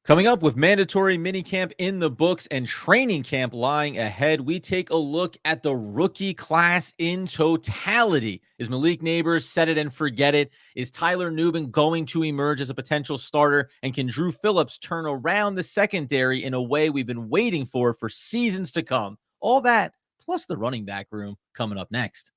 Coming up with mandatory minicamp in the books and training camp lying ahead, we take a look at the rookie class in totality. Is Malik Nabers set it and forget it? Is Tyler Nubin going to emerge as a potential starter? And can Dru Phillips turn around the secondary in a way we've been waiting for seasons to come? All that, plus the running back room, coming up next.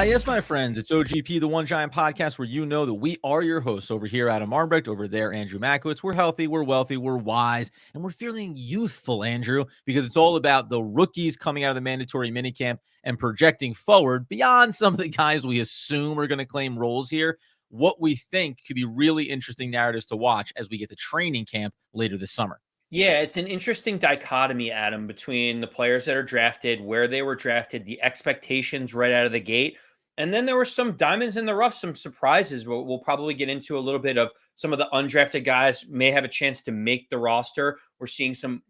Yes, my friends, it's OGP, the One Giant Podcast, where you know that we are your hosts. Over here, Adam Armbrecht, over there, Andrew Makowitz. We're healthy, we're wealthy, we're wise, and we're feeling youthful, Andrew, because it's all about the rookies coming out of the mandatory minicamp and projecting forward beyond some of the guys we assume are going to claim roles here. What we think could be really interesting narratives to watch as we get to training camp later this summer. Yeah, it's an interesting dichotomy, Adam, between the players that are drafted, where they were drafted, the expectations right out of the gate. And then there were some diamonds in the rough, some surprises. We'll probably get into a little bit of some of the undrafted guys may have a chance to make the roster. We're seeing some,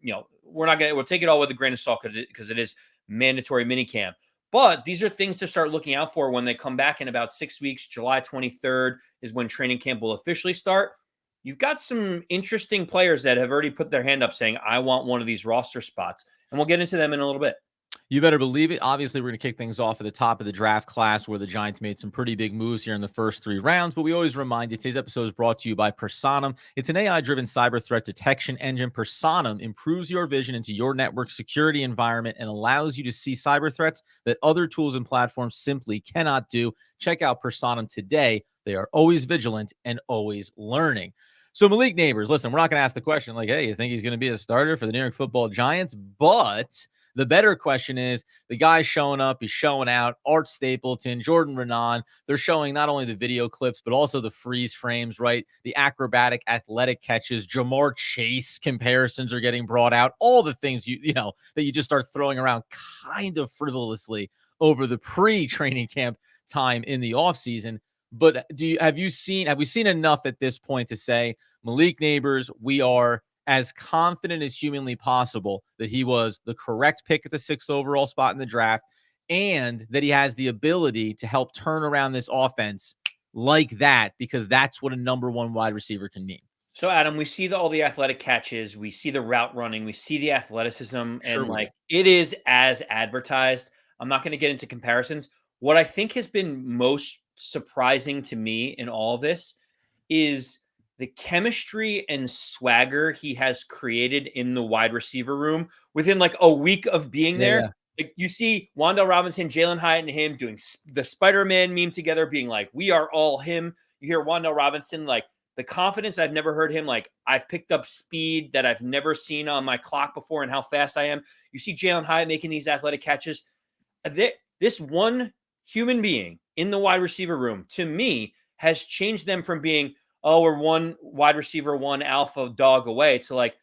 we'll take it all with a grain of salt because it is mandatory minicamp. But these are things to start looking out for when they come back in about 6 weeks. July 23rd is when training camp will officially start. You've got some interesting players that have already put their hand up saying, I want one of these roster spots. And we'll get into them in a little bit. You better believe it. Obviously, we're going to kick things off at the top of the draft class where the Giants made some pretty big moves here in the first 3 rounds. But we always remind you, today's episode is brought to you by Personam. It's an AI-driven cyber threat detection engine. Personam improves your vision into your network security environment and allows you to see cyber threats that other tools and platforms simply cannot do. Check out Personam today. They are always vigilant and always learning. So Malik Nabers, listen, we're not going to ask the question like, hey, you think he's going to be a starter for the New York Football Giants? But the better question is the guy's showing up, he's showing out. Art Stapleton, Jordan Renan, they're showing not only the video clips, but also the freeze frames, right? The acrobatic athletic catches, Jamar Chase comparisons are getting brought out. All the things that you just start throwing around kind of frivolously over the pre-training camp time in the offseason. But have we seen enough at this point to say, Malik Nabers, we are as confident as humanly possible that he was the correct pick at the 6th overall spot in the draft and that he has the ability to help turn around this offense like that, because that's what a number 1 wide receiver can mean. So, Adam, we see all the athletic catches, we see the route running, we see the athleticism, and it is as advertised. I'm not going to get into comparisons. What I think has been most surprising to me in all of this is the chemistry and swagger he has created in the wide receiver room within like a week of being there. Yeah. Like you see Wan'Dale Robinson, Jalen Hyatt, and him doing the Spider-Man meme together, being like, we are all him. You hear Wan'Dale Robinson, like the confidence I've never heard him. Like I've picked up speed that I've never seen on my clock before and how fast I am. You see Jalen Hyatt making these athletic catches. This one human being in the wide receiver room, to me, has changed them from being, oh, we're one wide receiver, one alpha dog away, to like,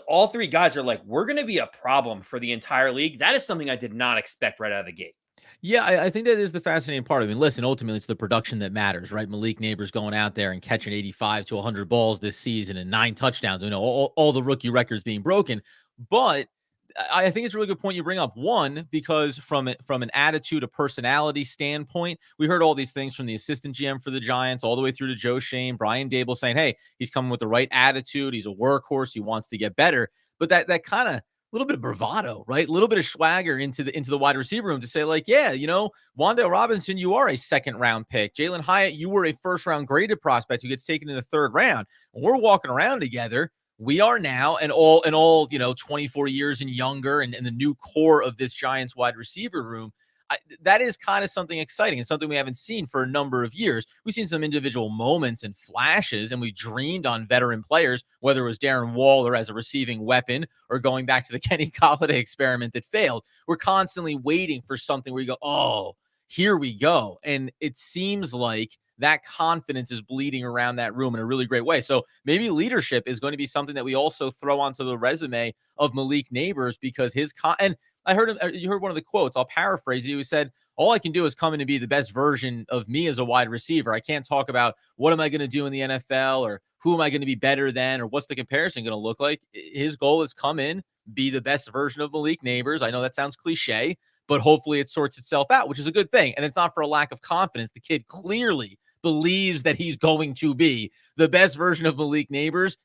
all 3 guys are like, we're going to be a problem for the entire league. That is something I did not expect right out of the gate. Yeah, I think that is the fascinating part. I mean, listen, ultimately, it's the production that matters, right? Malik Nabers going out there and catching 85 to 100 balls this season and 9 touchdowns, all the rookie records being broken. But I think it's a really good point you bring up. One, because from an attitude, a personality standpoint, we heard all these things from the assistant GM for the Giants all the way through to Joe Shane, Brian Dable saying, hey, he's coming with the right attitude. He's a workhorse. He wants to get better. But that kind of little bit of bravado, right? A little bit of swagger into the wide receiver room to say like, yeah, Wan'Dale Robinson, you are a 2nd round pick. Jalen Hyatt, you were a 1st round graded prospect who gets taken in the 3rd round. And we're walking around together. We are now, and all 24 years and younger, and the new core of this Giants wide receiver room. That is kind of something exciting and something we haven't seen for a number of years. We've seen some individual moments and flashes, and we dreamed on veteran players, whether it was Darren Waller as a receiving weapon or going back to the Kenny Golladay experiment that failed. We're constantly waiting for something where you go, oh, here we go. And it seems like that confidence is bleeding around that room in a really great way. So maybe leadership is going to be something that we also throw onto the resume of Malik Nabers, because and I heard him. You heard one of the quotes. I'll paraphrase it. He said, all I can do is come in and be the best version of me as a wide receiver. I can't talk about what am I going to do in the NFL or who am I going to be better than or what's the comparison going to look like. His goal is come in, be the best version of Malik Nabers. I know that sounds cliche, but hopefully it sorts itself out, which is a good thing. And it's not for a lack of confidence. The kid clearly believes that he's going to be the best version of Malik Nabers, ...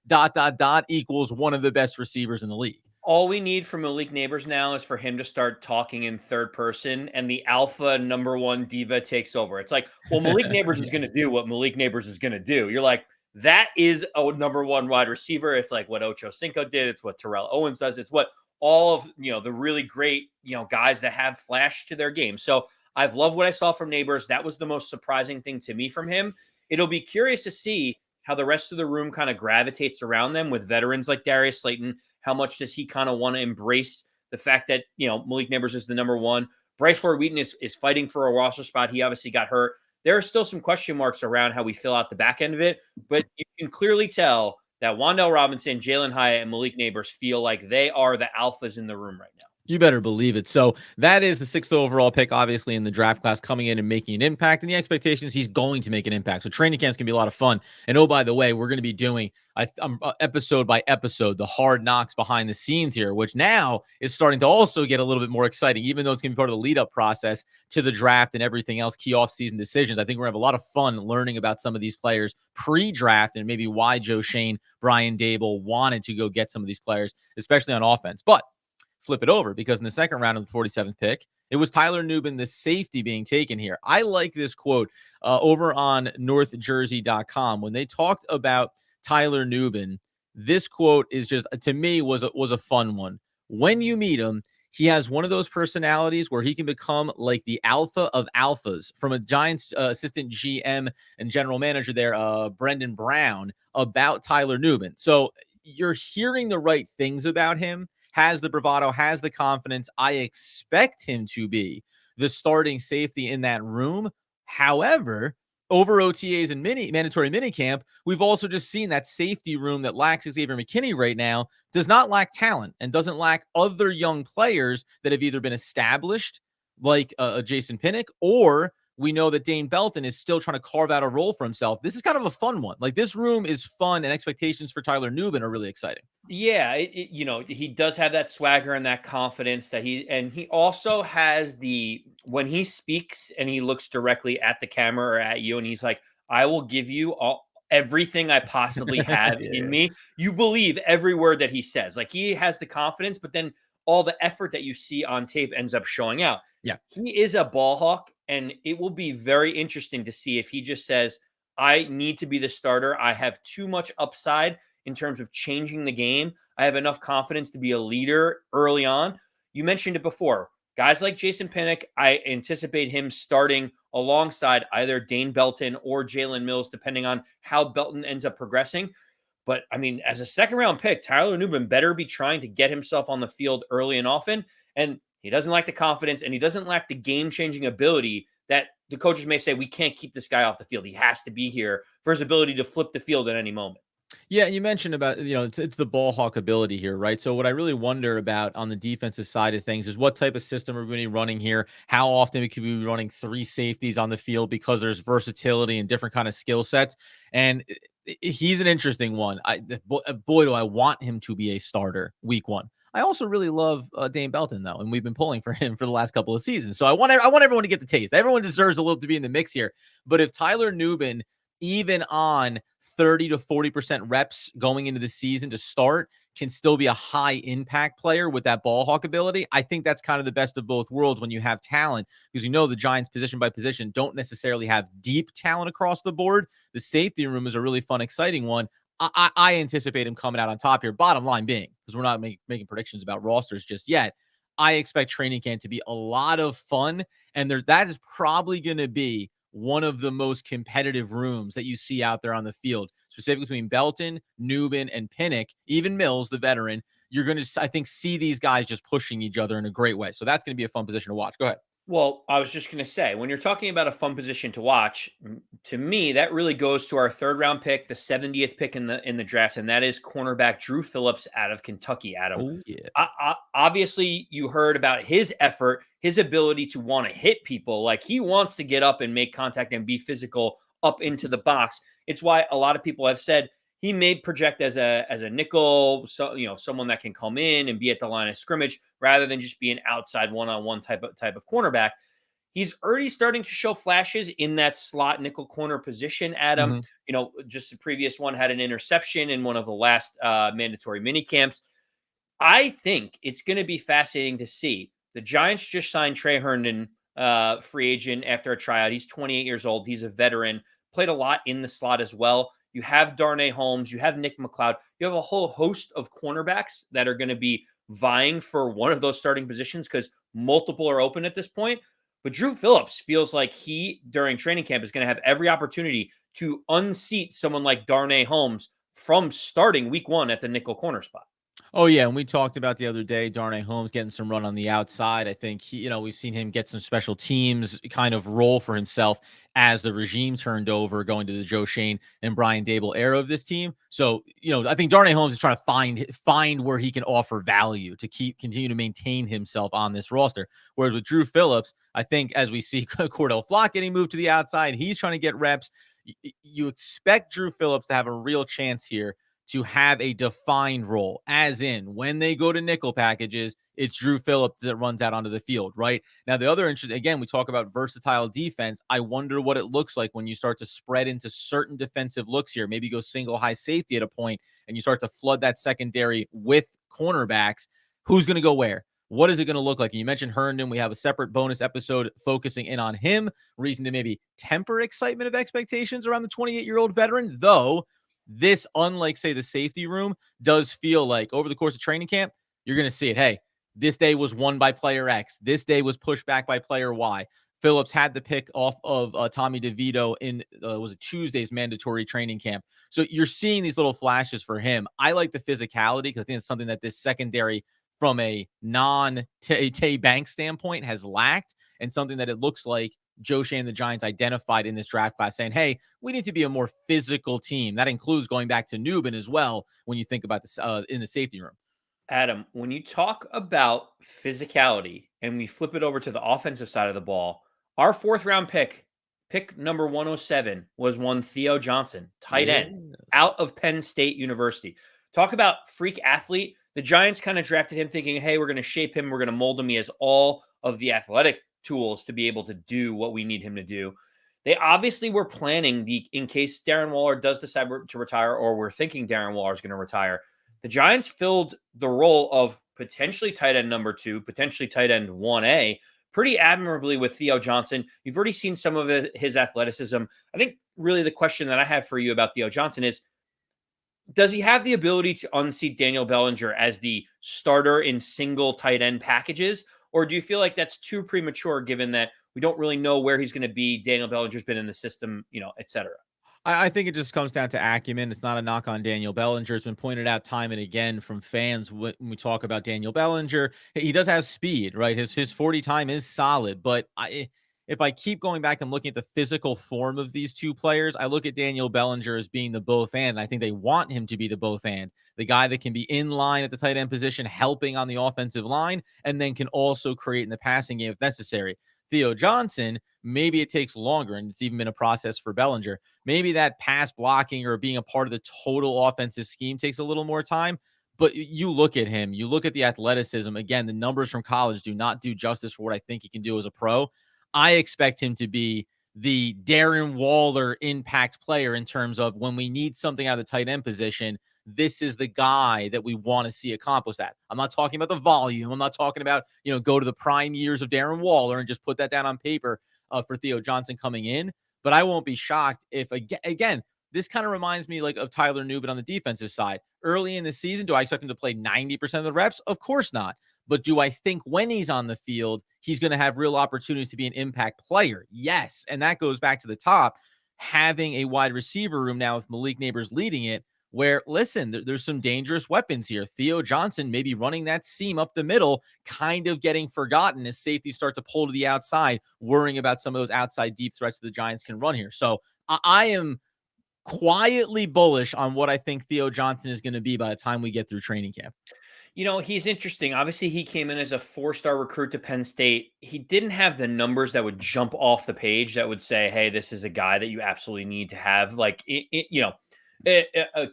equals one of the best receivers in the league. All we need from Malik Nabers now is for him to start talking in third person and the alpha number one diva takes over. It's like, well, Malik Nabers is going to do what Malik Nabers is going to do. You're like, that is a number one wide receiver. It's like what Ocho Cinco did. It's what Terrell Owens does. It's what all of, the really great, guys that have flash to their game. So I've loved what I saw from Nabers. That was the most surprising thing to me from him. It'll be curious to see how the rest of the room kind of gravitates around them with veterans like Darius Slayton. How much does he kind of want to embrace the fact that, Malik Nabers is the number one? Bryce Ford-Wheaton is fighting for a roster spot. He obviously got hurt. There are still some question marks around how we fill out the back end of it, but you can clearly tell that Wan'Dale Robinson, Jalen Hyatt, and Malik Nabers feel like they are the alphas in the room right now. You better believe it. So that is the 6th overall pick, obviously, in the draft class, coming in and making an impact. And the expectations, he's going to make an impact. So training camps can be a lot of fun. And oh, by the way, we're going to be doing episode by episode, the hard knocks behind the scenes here, which now is starting to also get a little bit more exciting, even though it's going to be part of the lead up process to the draft and everything else, key off-season decisions. I think we're going to have a lot of fun learning about some of these players pre-draft and maybe why Joe Schoen, Brian Dable wanted to go get some of these players, especially on offense. But flip it over, because in the second round of the 47th pick, it was Tyler Nubin, the safety, being taken here. I like this quote over on northjersey.com when they talked about Tyler Nubin. This quote is just, to me, was a fun one. When you meet him, he has one of those personalities where he can become like the alpha of alphas, from a Giants assistant GM and general manager there, Brendan Brown, about Tyler Nubin. So you're hearing the right things about him. Has the bravado, has the confidence. I expect him to be the starting safety in that room. However, over OTAs and mandatory minicamp, we've also just seen that safety room that lacks Xavier McKinney right now does not lack talent and doesn't lack other young players that have either been established, like Jason Pinnock, or we know that Dane Belton is still trying to carve out a role for himself. This is kind of a fun one. Like, this room is fun, and expectations for Tyler Nubin are really exciting. Yeah, he does have that swagger and that confidence that he also has when he speaks and he looks directly at the camera or at you and he's like, I will give you everything I possibly have in me. You believe every word that he says. Like, he has the confidence, but then all the effort that you see on tape ends up showing out. Yeah. He is a ball hawk, and it will be very interesting to see if he just says, I need to be the starter. I have too much upside in terms of changing the game. I have enough confidence to be a leader early on. You mentioned it before. Guys like Jason Pinnock, I anticipate him starting alongside either Dane Belton or Jalen Mills, depending on how Belton ends up progressing. But, I mean, as a second-round pick, Tyler Nubin better be trying to get himself on the field early and often. And he doesn't lack the confidence, and he doesn't lack the game-changing ability that the coaches may say, we can't keep this guy off the field. He has to be here for his ability to flip the field at any moment. Yeah, you mentioned about, it's the ball hawk ability here, right? So what I really wonder about on the defensive side of things is what type of system are we going to be running here? How often we could be running 3 safeties on the field, because there's versatility and different kind of skill sets. And he's an interesting one. Boy, do I want him to be a starter week 1. I also really love Dane Belton, though, and we've been pulling for him for the last couple of seasons. So I want everyone to get the taste. Everyone deserves a little to be in the mix here. But if Tyler Nubin, even on 30 to 40% reps going into the season to start, can still be a high impact player with that ball hawk ability, I think that's kind of the best of both worlds when you have talent, because the Giants position by position don't necessarily have deep talent across the board. The safety room is a really fun, exciting one. I anticipate him coming out on top here. Bottom line being, because we're not making predictions about rosters just yet, I expect training camp to be a lot of fun, and that is probably going to be one of the most competitive rooms that you see out there on the field, specifically between Belton, Nubin, and Pinnock, even Mills, the veteran. You're going to, I think, see these guys just pushing each other in a great way. So that's going to be a fun position to watch. Go ahead. Well, I was just going to say, when you're talking about a fun position to watch, to me, that really goes to our third round pick, the 70th pick in the draft, and that is cornerback Dru Phillips out of Kentucky. Adam, Oh yeah. obviously, you heard about his effort, his ability to want to hit people. Like he wants to get up and make contact and be physical up into the box. It's why a lot of people have said he may project as a nickel, so someone that can come in and be at the line of scrimmage rather than just be an outside one-on-one type of cornerback. He's already starting to show flashes in that slot nickel corner position, Adam. Hmm. Just the previous one had an interception in one of the last mandatory mini camps. I think it's going to be fascinating to see. The Giants just signed Trey Herndon, free agent after a tryout. He's 28 years old. He's a veteran, played a lot in the slot as well. You have Darnay Holmes, you have Nick McLeod, you have a whole host of cornerbacks that are going to be vying for one of those starting positions because multiple are open at this point. But Dru Phillips feels like he, during training camp, is going to have every opportunity to unseat someone like Darnay Holmes from starting week one at the nickel corner spot. Oh yeah, and we talked about the other day, Darnay Holmes getting some run on the outside. I think we've seen him get some special teams kind of role for himself as the regime turned over, going to the Joe Shane and Brian Dable era of this team. So I think Darnay Holmes is trying to find where he can offer value to continue to maintain himself on this roster. Whereas with Dru Phillips, I think as we see Cordell Flock getting moved to the outside, he's trying to get reps. You expect Dru Phillips to have a real chance here to have a defined role, as in when they go to nickel packages, it's Dru Phillips that runs out onto the field, right? Now, the other interesting, again, we talk about versatile defense. I wonder what it looks like when you start to spread into certain defensive looks here. Maybe go single high safety at a point and you start to flood that secondary with cornerbacks. Who's going to go where? What is it going to look like? And you mentioned Herndon. We have a separate bonus episode focusing in on him. Reason to maybe temper excitement of expectations around the 28-year-old veteran, though. This, unlike, say, the safety room, does feel like over the course of training camp, you're going to see it. Hey, this day was won by player X. This day was pushed back by player Y. Phillips had the pick off of Tommy DeVito in, was it Tuesday's mandatory training camp. So you're seeing these little flashes for him. I like the physicality because I think it's something that this secondary from a non-Tay Bank standpoint has lacked, and something that it looks like Joe Shane and the Giants identified in this draft class, saying, hey, we need to be a more physical team. That includes going back to Nubin as well when you think about this in the safety room. Adam, when you talk about physicality and we flip it over to the offensive side of the ball, our fourth round pick number 107, was one Theo Johnson, tight end, out of Penn State University. Talk about freak athlete. The Giants kind of drafted him thinking, hey, we're going to shape him. We're going to mold him. He has all of the athletic tools to be able to do what we need him to do. They obviously were planning in case Darren Waller does decide to retire, or we're thinking Darren Waller is going to retire. The Giants filled the role of potentially tight end number 2, potentially tight end 1A, pretty admirably with Theo Johnson. You've already seen some of his athleticism. I think really the question that I have for you about Theo Johnson is, does he have the ability to unseat Daniel Bellinger as the starter in single tight end packages? Or do you feel like that's too premature given that we don't really know where he's going to be? Daniel Bellinger's been in the system, et cetera. I think it just comes down to acumen. It's not a knock on Daniel Bellinger. It's been pointed out time and again from fans when we talk about Daniel Bellinger. He does have speed, right? His 40 time is solid, but if I keep going back and looking at the physical form of these two players, I look at Daniel Bellinger as being the both and. I think they want him to be the both and, the guy that can be in line at the tight end position, helping on the offensive line, and then can also create in the passing game if necessary. Theo Johnson, maybe it takes longer, and it's even been a process for Bellinger. Maybe that pass blocking or being a part of the total offensive scheme takes a little more time. But you look at him, you look at the athleticism. Again, the numbers from college do not do justice for what I think he can do as a pro. I expect him to be the Darren Waller impact player in terms of when we need something out of the tight end position, this is the guy that we want to see accomplish that. I'm not talking about the volume. I'm not talking about, go to the prime years of Darren Waller and just put that down on paper for Theo Johnson coming in. But I won't be shocked if, again, this kind of reminds me like of Tyler Nubin on the defensive side. Early in the season, do I expect him to play 90% of the reps? Of course not. But do I think when he's on the field, he's going to have real opportunities to be an impact player? Yes. And that goes back to the top. Having a wide receiver room now with Malik Nabers leading it, where, listen, there's some dangerous weapons here. Theo Johnson maybe running that seam up the middle, kind of getting forgotten as safeties start to pull to the outside, worrying about some of those outside deep threats the Giants can run here. So I am quietly bullish on what I think Theo Johnson is going to be by the time we get through training camp. He's interesting. Obviously, he came in as a 4-star recruit to Penn State. He didn't have the numbers that would jump off the page that would say, hey, this is a guy that you absolutely need to have, like,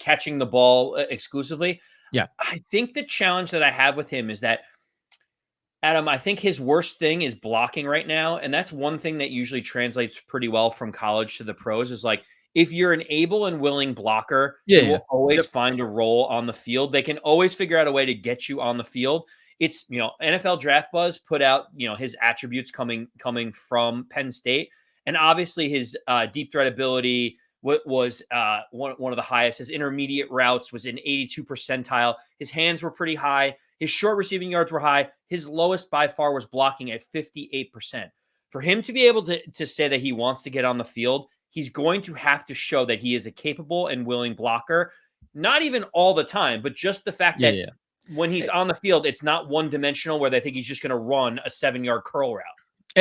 catching the ball exclusively. Yeah. I think the challenge that I have with him is that, Adam, I think his worst thing is blocking right now. And that's one thing that usually translates pretty well from college to the pros is like, if you're an able and willing blocker, you will always find a role on the field. They can always figure out a way to get you on the field. It's, NFL Draft Buzz put out, his attributes coming from Penn State. And obviously his deep threat ability was one of the highest. His intermediate routes was in 82 percentile. His hands were pretty high. His short receiving yards were high. His lowest by far was blocking at 58%. For him to be able to say that he wants to get on the field, he's going to have to show that he is a capable and willing blocker. Not even all the time, but just the fact that when he's on the field, it's not one-dimensional where they think he's just going to run a 7-yard curl route.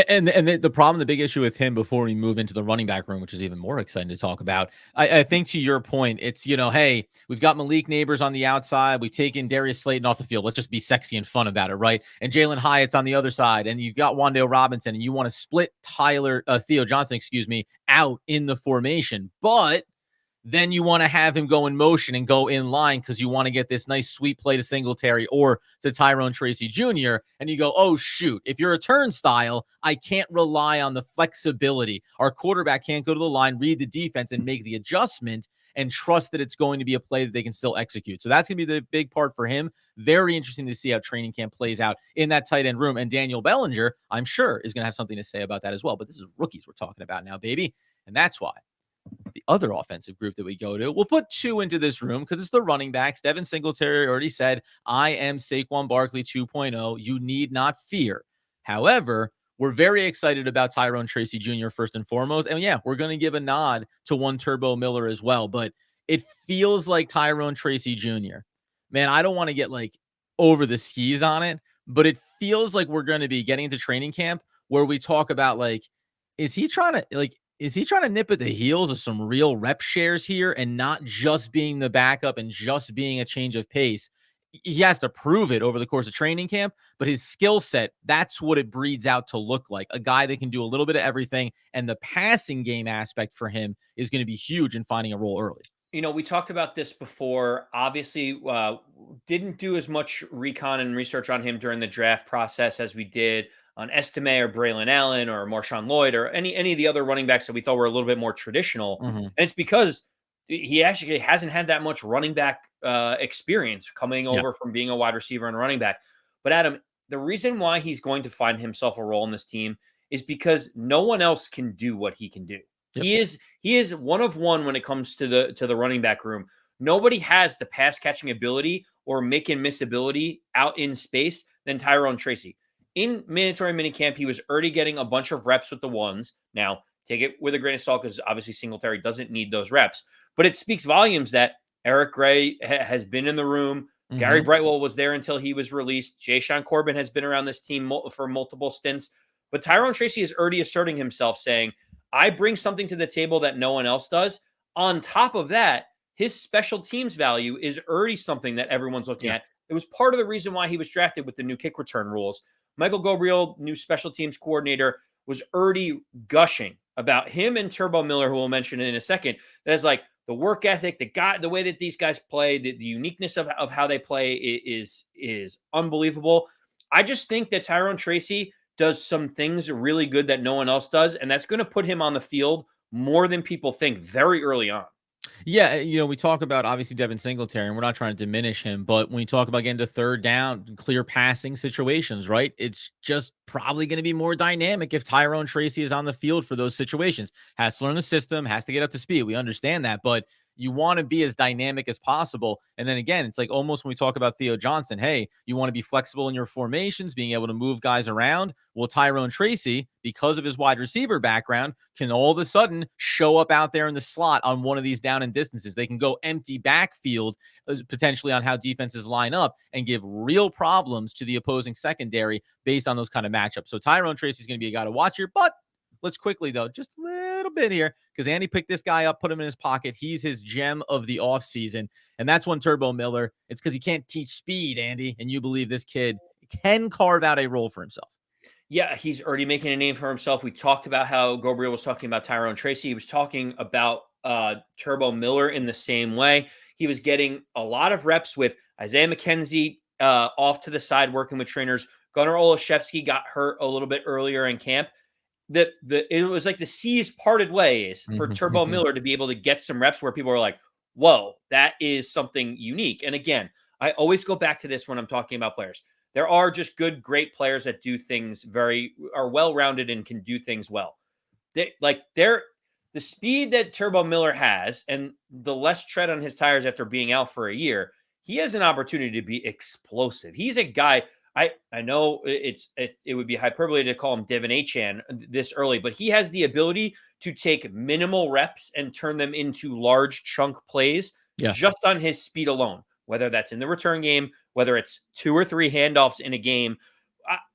And the problem, the big issue with him before we move into the running back room, which is even more exciting to talk about, I think to your point, it's, hey, we've got Malik Nabers on the outside. We've taken Darius Slayton off the field. Let's just be sexy and fun about it, right? And Jalen Hyatt's on the other side. And you've got Wan'Dale Robinson, and you want to split Theo Johnson, out in the formation. But then you want to have him go in motion and go in line because you want to get this nice sweet play to Singletary or to Tyrone Tracey Jr. And you go, oh, shoot, if you're a turnstile, I can't rely on the flexibility. Our quarterback can't go to the line, read the defense, and make the adjustment and trust that it's going to be a play that they can still execute. So that's going to be the big part for him. Very interesting to see how training camp plays out in that tight end room. And Daniel Bellinger, I'm sure, is going to have something to say about that as well. But this is rookies we're talking about now, baby. And that's why the other offensive group that we go to, we'll put two into this room because it's the running backs. Devin Singletary already said, I am Saquon Barkley 2.0. You need not fear. However, we're very excited about Tyrone Tracey Jr. first and foremost. And yeah, we're going to give a nod to one Turbo Miller as well. But it feels like Tyrone Tracey Jr. Man, I don't want to get like over the skis on it, but it feels like we're going to be getting into training camp where we talk about like, is he trying to nip at the heels of some real rep shares here and not just being the backup and just being a change of pace? He has to prove it over the course of training camp, but his skill set, that's what it breeds out to look like. A guy that can do a little bit of everything, and the passing game aspect for him is going to be huge in finding a role early. We talked about this before. Obviously, didn't do as much recon and research on him during the draft process as we did on Estime or Braylon Allen or Marshawn Lloyd or any of the other running backs that we thought were a little bit more traditional. Mm-hmm. And it's because he actually hasn't had that much running back experience coming over from being a wide receiver and running back. But Adam, the reason why he's going to find himself a role in this team is because no one else can do what he can do. Yep. He is one of one when it comes to the running back room. Nobody has the pass catching ability or make and miss ability out in space than Tyrone Tracey. In mandatory minicamp, he was already getting a bunch of reps with the ones. Now, take it with a grain of salt because obviously Singletary doesn't need those reps. But it speaks volumes that Eric Gray has been in the room. Mm-hmm. Gary Brightwell was there until he was released. Jay Sean Corbin has been around this team for multiple stints. But Tyrone Tracey is already asserting himself, saying, I bring something to the table that no one else does. On top of that, his special teams value is already something that everyone's looking at. It was part of the reason why he was drafted with the new kick return rules. Michael Gabriel, new special teams coordinator, was already gushing about him and Turbo Miller, who we'll mention in a second. That's like the work ethic, the way that these guys play, the uniqueness of how they play is unbelievable. I just think that Tyrone Tracey does some things really good that no one else does, and that's going to put him on the field more than people think very early on. Yeah, we talk about obviously Devin Singletary, and we're not trying to diminish him, but when you talk about getting to third down, clear passing situations, right? It's just probably going to be more dynamic if Tyrone Tracey is on the field for those situations. Has to learn the system, has to get up to speed. We understand that, but You want to be as dynamic as possible. And then again, it's like almost when we talk about Theo Johnson, hey, you want to be flexible in your formations, being able to move guys around. Well, Tyrone Tracey, because of his wide receiver background, can all of a sudden show up out there in the slot on one of these down and distances. They can go empty backfield potentially on how defenses line up and give real problems to the opposing secondary based on those kind of matchups. So Tyrone Tracey is going to be a guy to watch here, but let's quickly, though, just a little bit here, because Andy picked this guy up, put him in his pocket. He's his gem of the offseason, and that's one Turbo Miller. It's because you can't teach speed, Andy, and you believe this kid can carve out a role for himself. Yeah, he's already making a name for himself. We talked about how Gabriel was talking about Tyrone Tracey. He was talking about Turbo Miller in the same way. He was getting a lot of reps with Isaiah McKenzie off to the side working with trainers. Gunnar Olszewski got hurt a little bit earlier in camp. It was like the seas parted ways for Turbo Miller to be able to get some reps where people are like, whoa, that is something unique. And again, I always go back to this when I'm talking about players. There are just good, great players that do things are well-rounded and can do things well. The speed that Turbo Miller has and the less tread on his tires after being out for a year, he has an opportunity to be explosive. He's a guy. I know it would be hyperbole to call him Devin Achan this early, but he has the ability to take minimal reps and turn them into large chunk plays just on his speed alone, whether that's in the return game, whether it's 2 or 3 handoffs in a game.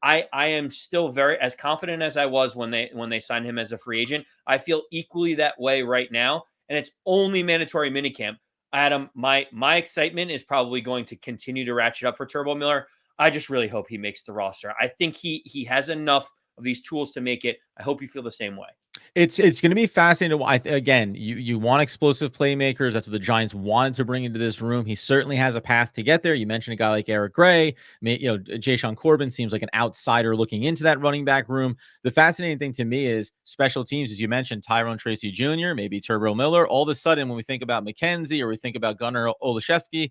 I am still very as confident as I was when they signed him as a free agent. I feel equally that way right now, and it's only mandatory minicamp. Adam, my excitement is probably going to continue to ratchet up for Turbo Miller. I just really hope he makes the roster. I think he has enough of these tools to make it. I hope you feel the same way. It's going to be fascinating. Again, you want explosive playmakers. That's what the Giants wanted to bring into this room. He certainly has a path to get there. You mentioned a guy like Eric Gray. Jashaun Corbin seems like an outsider looking into that running back room. The fascinating thing to me is special teams, as you mentioned, Tyrone Tracey Jr., maybe Turbo Miller. All of a sudden, when we think about McKenzie or we think about Gunnar Olszewski,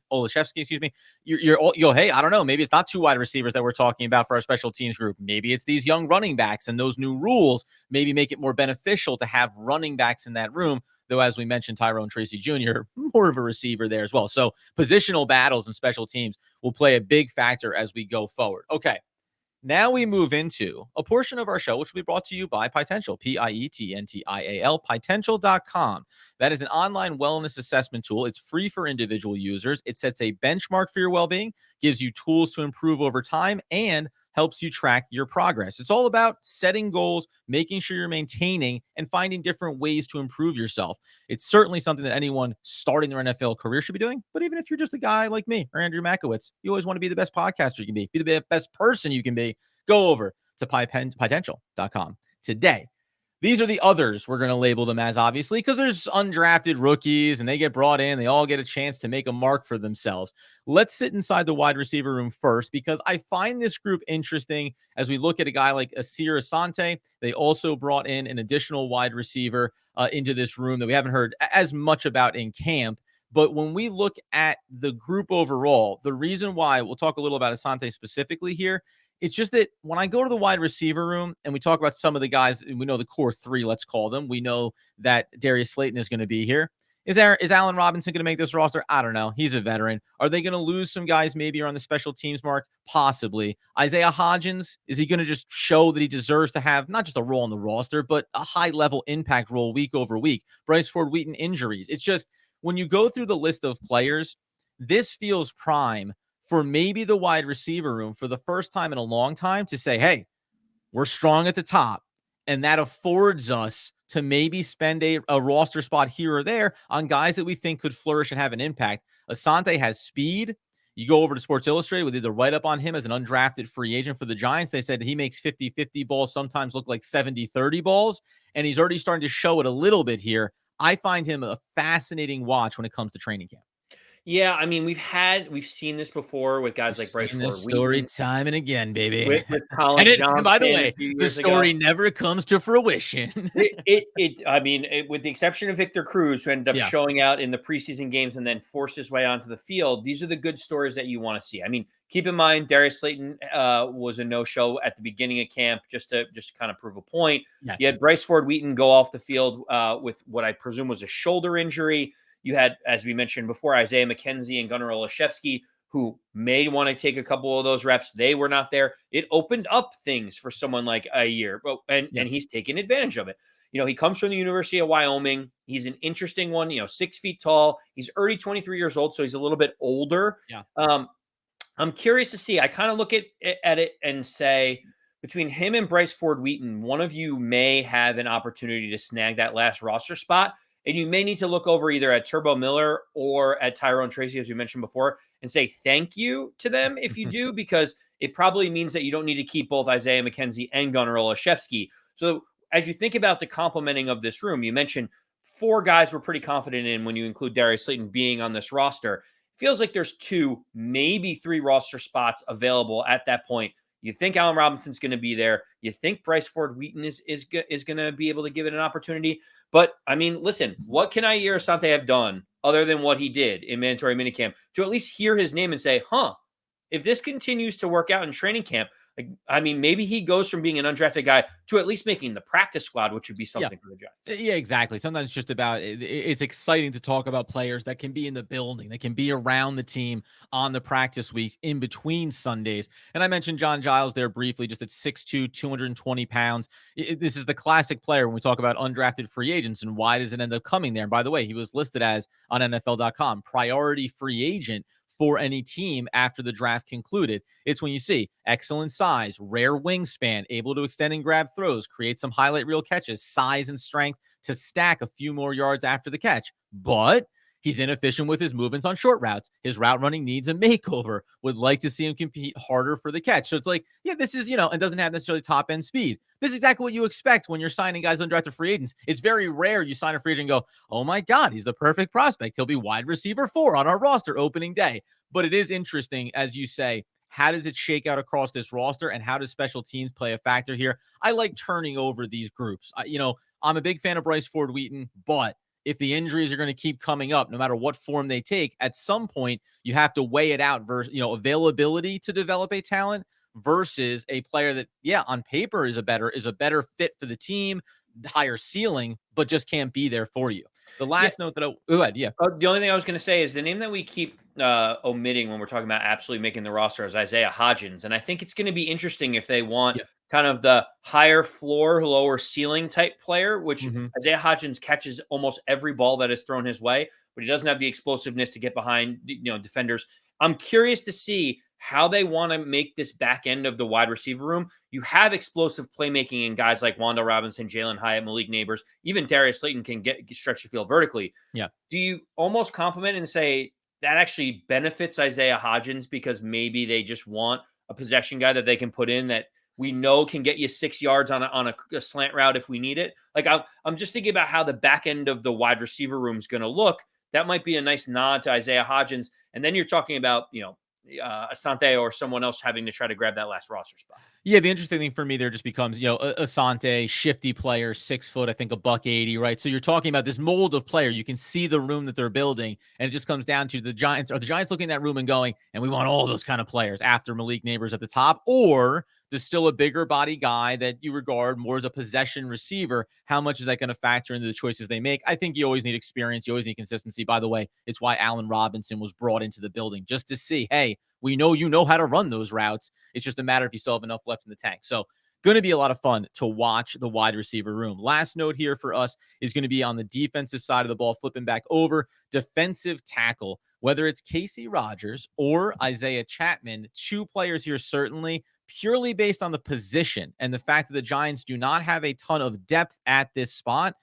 excuse me, you go, hey, I don't know. Maybe it's not 2 wide receivers that we're talking about for our special teams group. Maybe it's these young running backs, and those new rules maybe make it more beneficial to have running backs in that room, though, as we mentioned, Tyrone Tracey Jr., more of a receiver there as well. So positional battles and special teams will play a big factor as we go forward. Okay, now we move into a portion of our show, which will be brought to you by Pietential, Pietential, Pietential.com. That is an online wellness assessment tool. It's free for individual users. It sets a benchmark for your well-being, gives you tools to improve over time, and helps you track your progress. It's all about setting goals, making sure you're maintaining, and finding different ways to improve yourself. It's certainly something that anyone starting their NFL career should be doing. But even if you're just a guy like me or Andrew Makowitz, you always want to be the best podcaster you can be the best person you can be. Go over to Pietential.com today. These are the others we're going to label them as, obviously, because there's undrafted rookies and they get brought in. They all get a chance to make a mark for themselves. Let's sit inside the wide receiver room first, because I find this group interesting as we look at a guy like Asir Asante. They also brought in an additional wide receiver into this room that we haven't heard as much about in camp. But when we look at the group overall, the reason why we'll talk a little about Asante specifically here, it's just that when I go to the wide receiver room and we talk about some of the guys, we know the core 3, let's call them. We know that Darius Slayton is going to be here. Is Allen Robinson going to make this roster? I don't know. He's a veteran. Are they going to lose some guys maybe on the special teams mark? Possibly. Isaiah Hodgins, is he going to just show that he deserves to have not just a role on the roster, but a high-level impact role week over week? Bryce Ford-Wheaton injuries. It's just when you go through the list of players, this feels prime for maybe the wide receiver room for the first time in a long time to say, hey, we're strong at the top. And that affords us to maybe spend a roster spot here or there on guys that we think could flourish and have an impact. Asante has speed. You go over to Sports Illustrated with the write-up on him as an undrafted free agent for the Giants. They said he makes 50-50 balls, sometimes look like 70-30 balls, and he's already starting to show it a little bit here. I find him a fascinating watch when it comes to training camp. Yeah, I mean, we've seen this before with guys like Bryce Ford-Wheaton. Story time and again, baby. With Colin Johnson, by the way, the story never comes to fruition. With the exception of Victor Cruz, who ended up showing out in the preseason games and then forced his way onto the field, these are the good stories that you want to see. I mean, keep in mind, Darius Slayton was a no-show at the beginning of camp just to kind of prove a point. Yes. You had Bryce Ford-Wheaton go off the field with what I presume was a shoulder injury. You had, as we mentioned before, Isaiah McKenzie and Gunnar Olszewski, who may want to take a couple of those reps. They were not there. It opened up things for someone like a year, and he's taken advantage of it. He comes from the University of Wyoming. He's an interesting one, 6 feet tall. He's already 23 years old, so he's a little bit older. Yeah. I'm curious to see. I kind of look at it and say, between him and Bryce Ford Wheaton, one of you may have an opportunity to snag that last roster spot. And you may need to look over either at Turbo Miller or at Tyrone Tracey, as we mentioned before, and say thank you to them if you do, because it probably means that you don't need to keep both Isaiah McKenzie and Gunnar Olszewski. So as you think about the complementing of this room, you mentioned 4 guys we're pretty confident in when you include Darius Slayton being on this roster. Feels like there's 2, maybe 3 roster spots available at that point. You think Allen Robinson's going to be there. You think Bryce Ford Wheaton is going to be able to give it an opportunity. But, I mean, listen, what can Yair Asante have done other than what he did in mandatory minicamp to at least hear his name and say, if this continues to work out in training camp, maybe he goes from being an undrafted guy to at least making the practice squad, which would be something for the Giants. Yeah, exactly. Sometimes it's just about it's exciting to talk about players that can be in the building, that can be around the team on the practice weeks in between Sundays. And I mentioned John Giles there briefly, just at 6'2", 220 pounds. This is the classic player when we talk about undrafted free agents and why does it end up coming there. And by the way, he was listed as on NFL.com priority free agent for any team after the draft concluded. It's when you see excellent size, rare wingspan, able to extend and grab throws, create some highlight reel catches, size and strength to stack a few more yards after the catch. But he's inefficient with his movements on short routes. His route running needs a makeover. Would like to see him compete harder for the catch. So it's like, this is, and doesn't have necessarily top end speed. This is exactly what you expect when you're signing guys undrafted free agents. It's very rare you sign a free agent and go, oh my God, he's the perfect prospect. He'll be wide receiver 4 on our roster opening day. But it is interesting, as you say, how does it shake out across this roster and how does special teams play a factor here? I like turning over these groups. I'm a big fan of Bryce Ford Wheaton, but if the injuries are going to keep coming up, no matter what form they take, at some point you have to weigh it out versus, availability to develop a talent versus a player that, on paper is a better fit for the team, higher ceiling, but just can't be there for you. The last note that go ahead. Yeah. The only thing I was going to say is the name that we keep omitting when we're talking about absolutely making the roster is Isaiah Hodgins. And I think it's going to be interesting if they want kind of the higher floor, lower ceiling type player, which Isaiah Hodgins catches almost every ball that is thrown his way, but he doesn't have the explosiveness to get behind, defenders. I'm curious to see how they want to make this back end of the wide receiver room. You have explosive playmaking in guys like Wanda Robinson, Jalen Hyatt, Malik Nabers, even Darius Slayton can stretch the field vertically. Yeah. Do you almost compliment and say that actually benefits Isaiah Hodgins because maybe they just want a possession guy that they can put in that we know can get you 6 yards on a slant route if we need it? Like I'm just thinking about how the back end of the wide receiver room is going to look. That might be a nice nod to Isaiah Hodgins. And then you're talking about, Asante or someone else having to try to grab that last roster spot. Yeah, the interesting thing for me there just becomes, Asante, shifty player, 6 foot, I think $180, right? So you're talking about this mold of player. You can see the room that they're building, and it just comes down to the Giants. Are the Giants looking at that room and going, and we want all those kind of players after Malik Nabers at the top? Or there's still a bigger body guy that you regard more as a possession receiver? How much is that going to factor into the choices they make? I think you always need experience. You always need consistency. By the way, it's why Allen Robinson was brought into the building, just to see, hey, we know you know how to run those routes. It's just a matter if you still have enough left in the tank. So going to be a lot of fun to watch the wide receiver room. Last note here for us is going to be on the defensive side of the ball, flipping back over defensive tackle, whether it's Casey Rogers or Isaiah Chapman, 2 players here certainly purely based on the position and the fact that the Giants do not have a ton of depth at this spot.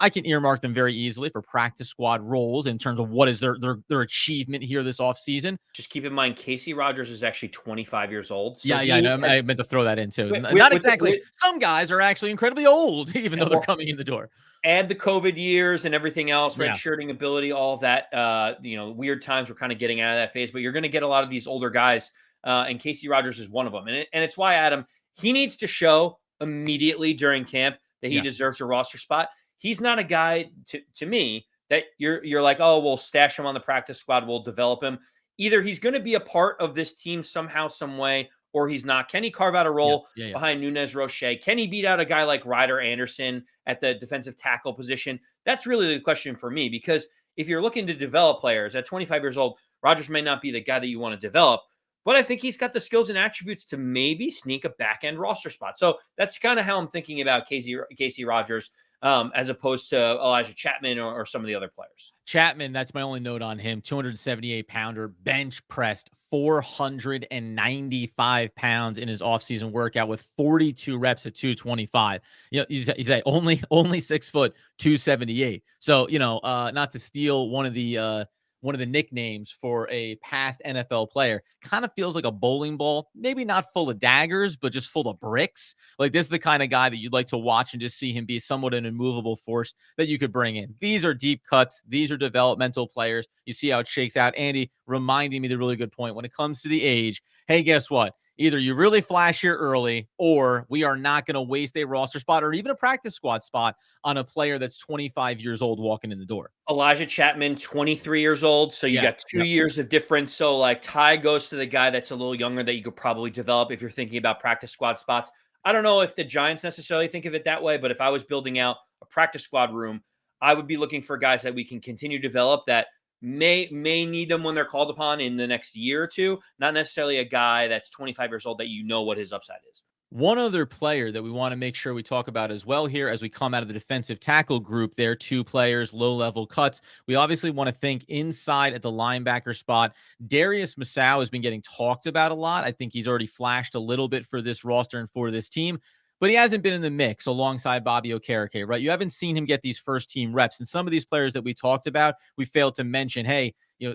I can earmark them very easily for practice squad roles in terms of what is their achievement here this offseason. Just keep in mind, Casey Rogers is actually 25 years old. So I meant to throw that in too. Not exactly. Some guys are actually incredibly old, even though they're coming in the door. Add the COVID years and everything else, redshirting ability, all of that. Weird times. We're kind of getting out of that phase, but you're going to get a lot of these older guys, and Casey Rogers is one of them. And it's why, Adam, he needs to show immediately during camp that he deserves a roster spot. He's not a guy to me that you're like, oh, we'll stash him on the practice squad. We'll develop him. Either he's going to be a part of this team somehow, some way, or he's not. Can he carve out a role behind Nunez Roche? Can he beat out a guy like Ryder Anderson at the defensive tackle position? That's really the question for me, because if you're looking to develop players at 25 years old, Rodgers may not be the guy that you want to develop, but I think he's got the skills and attributes to maybe sneak a back end roster spot. So that's kind of how I'm thinking about Casey Rodgers, as opposed to Elijah Chapman or some of the other players. Chapman, that's my only note on him. 278-pounder, bench pressed 495 pounds in his offseason workout with 42 reps at 225. He's only 6 foot, 278. So, not to steal one of the nicknames for a past NFL player, kind of feels like a bowling ball, maybe not full of daggers, but just full of bricks. Like, this is the kind of guy that you'd like to watch and just see him be somewhat an immovable force that you could bring in. These are deep cuts. These are developmental players. You see how it shakes out. Andy reminding me the really good point when it comes to the age. Hey, guess what? Either you really flash here early, or we are not going to waste a roster spot or even a practice squad spot on a player that's 25 years old walking in the door. Elijah Chapman, 23 years old. So you got 2 years of difference. So like Ty goes to the guy that's a little younger that you could probably develop if you're thinking about practice squad spots. I don't know if the Giants necessarily think of it that way, but if I was building out a practice squad room, I would be looking for guys that we can continue to develop that may need them when they're called upon in the next year or two, not necessarily a guy that's 25 years old that you know what his upside is. One other player that we want to make sure we talk about as well here as we come out of the defensive tackle group there, 2 players, low-level cuts. We obviously want to think inside at the linebacker spot. Darius Masau has been getting talked about a lot. I think he's already flashed a little bit for this roster and for this team, but he hasn't been in the mix alongside Bobby Okereke, right? You haven't seen him get these first-team reps. And some of these players that we talked about, we failed to mention, hey,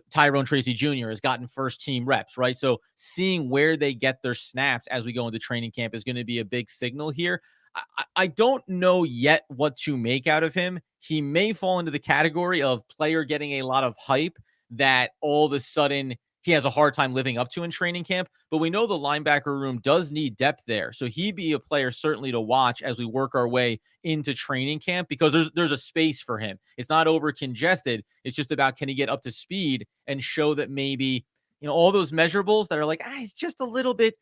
Tyrone Tracey Jr. has gotten first-team reps, right? So seeing where they get their snaps as we go into training camp is going to be a big signal here. I don't know yet what to make out of him. He may fall into the category of player getting a lot of hype that all of a sudden he has a hard time living up to in training camp, but we know the linebacker room does need depth there. So he'd be a player certainly to watch as we work our way into training camp, because there's a space for him. It's not over congested. It's just about, can he get up to speed and show that maybe, all those measurables that are like, he's just a little bit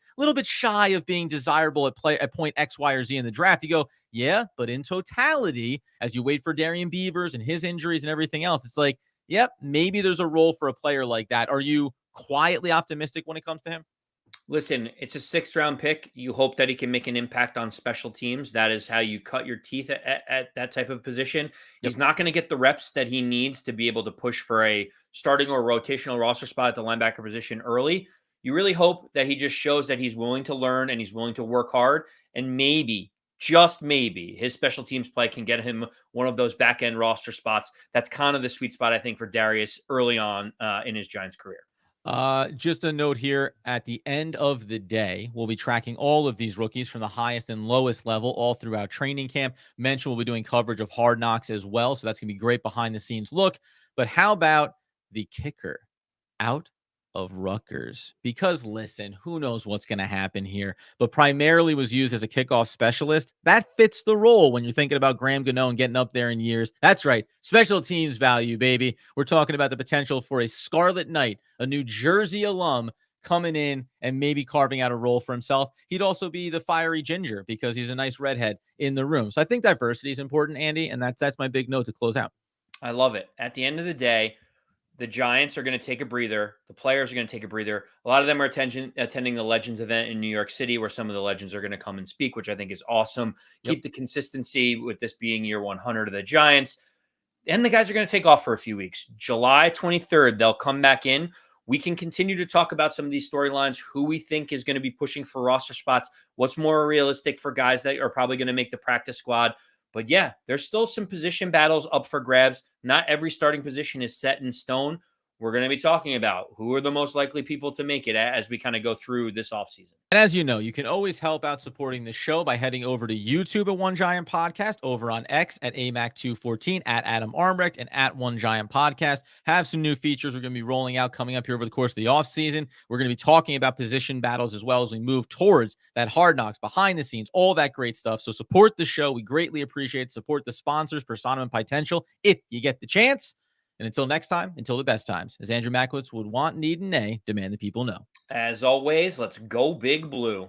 shy of being desirable at point X, Y, or Z in the draft. You go, yeah, but in totality, as you wait for Darian Beavers and his injuries and everything else, it's like, yep, maybe there's a role for a player like that. Are you quietly optimistic when it comes to him? Listen, it's a 6th round pick. You hope that he can make an impact on special teams. That is how you cut your teeth at that type of position. Yep. He's not going to get the reps that he needs to be able to push for a starting or rotational roster spot at the linebacker position early. You really hope that he just shows that he's willing to learn and he's willing to work hard. And maybe, just maybe, his special teams play can get him one of those back end roster spots. That's kind of the sweet spot, I think, for Darius early on in his Giants career. Just a note here, at the end of the day, we'll be tracking all of these rookies from the highest and lowest level all throughout training camp. Mention we'll be doing coverage of Hard Knocks as well, so that's going to be great behind the scenes look. But how about the kicker out of Rutgers? Because listen, who knows what's going to happen here, but primarily was used as a kickoff specialist. That fits the role when you're thinking about Graham Gano and getting up there in years. That's right. Special teams value, baby. We're talking about the potential for a Scarlet Knight, a New Jersey alum, coming in and maybe carving out a role for himself. He'd also be the fiery ginger because he's a nice redhead in the room. So I think diversity is important, Andy, and that's my big note to close out. I love it. At the end of the day, the Giants are going to take a breather. The players are going to take a breather. A lot of them are attending the Legends event in New York City, where some of the legends are going to come and speak, which I think is awesome. Keep the consistency with this being year 100 of the Giants. And the guys are going to take off for a few weeks. July 23rd, they'll come back in. We can continue to talk about some of these storylines, who we think is going to be pushing for roster spots, what's more realistic for guys that are probably going to make the practice squad. But yeah, there's still some position battles up for grabs. Not every starting position is set in stone. We're going to be talking about who are the most likely people to make it as we kind of go through this offseason. And as you know, you can always help out supporting the show by heading over to YouTube at One Giant Podcast, over on X at AMAC214, at Adam Armbrecht, and at One Giant Podcast. Have some new features we're going to be rolling out coming up here over the course of the offseason. We're going to be talking about position battles as well as we move towards that Hard Knocks, behind the scenes, all that great stuff. So support the show. We greatly appreciate it. Support the sponsors, Persona and Potential, if you get the chance. And until next time, until the best times, as Andrew Makowitz would want, need, and nay, demand the people know. As always, let's go Big Blue.